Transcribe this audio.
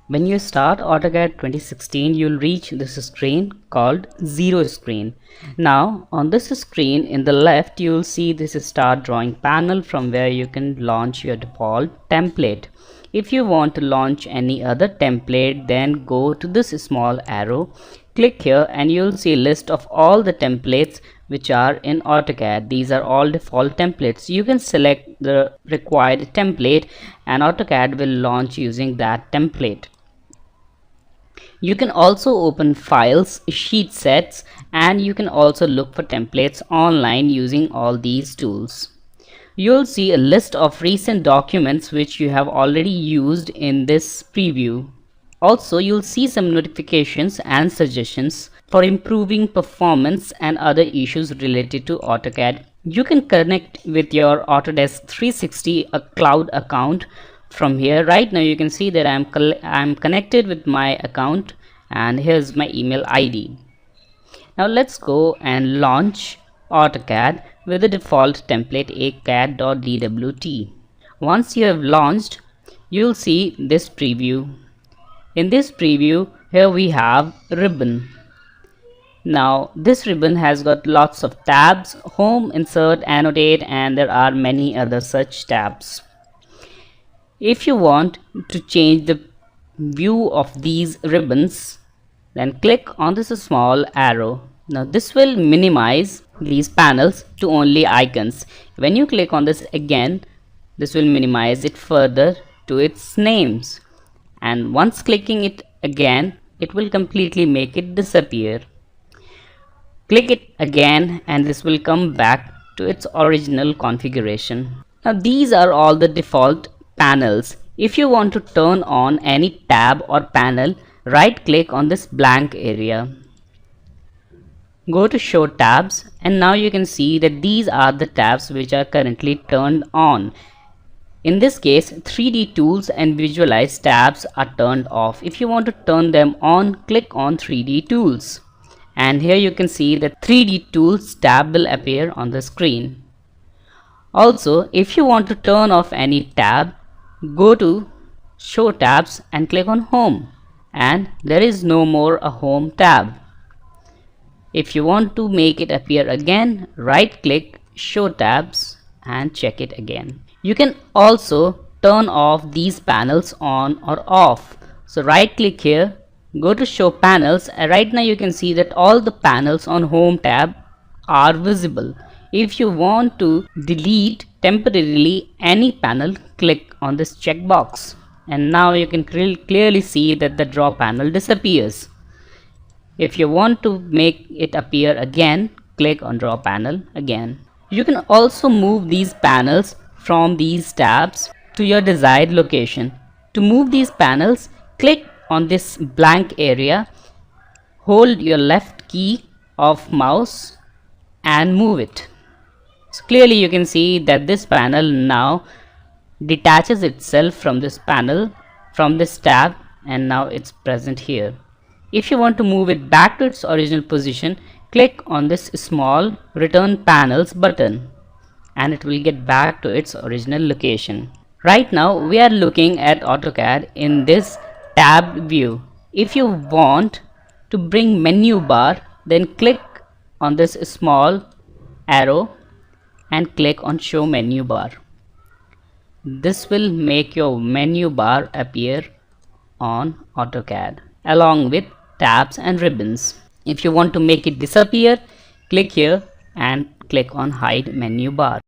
When you start AutoCAD 2016, you'll reach this screen called Zero Screen. Now, on this screen in the left, you'll see this Start Drawing panel from where you can launch your default template. If you want to launch any other template, then go to this small arrow, click here, and you'll see a list of all the templates which are in AutoCAD. These are all default templates. You can select the required template and AutoCAD will launch using that template. You can also open files, sheet sets, and you can also look for templates online using all these tools. You'll see a list of recent documents which you have already used in this preview. Also, you'll see some notifications and suggestions for improving performance and other issues related to AutoCAD. You can connect with your Autodesk 360 cloud account from here. Right now you can see that I'm connected with my account and here's my email ID. Now let's go and launch AutoCAD with the default template acad.dwt. Once you have launched, you'll see this preview. In this preview, here we have ribbon. Now this ribbon has got lots of tabs: home, insert, annotate, and there are many other such tabs. If you want to change the view of these ribbons, then click on this small arrow. Now this will minimize these panels to only icons. When you click on this again, this will minimize it further to its names, and once clicking it again, it will completely make it disappear. Click it again and this will come back to its original configuration. Now these are all the default panels. If you want to turn on any tab or panel, right click on this blank area. Go to show tabs, and now you can see that these are the tabs which are currently turned on. In this case, 3D tools and visualize tabs are turned off. If you want to turn them on, click on 3D tools. And here you can see the 3D tools tab will appear on the screen. Also, if you want to turn off any tab, go to show tabs and click on home, and there is no more a home tab. If you want to make it appear again, right click show tabs and check it again. You can also turn off these panels on or off. So right click here, go to show panels, and right now you can see that all the panels on home tab are visible. If you want to delete temporarily any panel, click on this checkbox, and now you can clearly see that the draw panel disappears. If you want to make it appear again, click on draw panel again. You can also move these panels from these tabs to your desired location. To move these panels, click on this blank area, hold your left key of mouse and move it. So clearly you can see that this panel now detaches itself from this panel, from this tab, and now it's present here. If you want to move it back to its original position, click on this small return panels button and it will get back to its original location. Right now we are looking at AutoCAD in this tab view. If you want to bring menu bar, then click on this small arrow and click on show menu bar. This will make your menu bar appear on AutoCAD along with tabs and ribbons. If you want to make it disappear, click here and click on hide menu bar.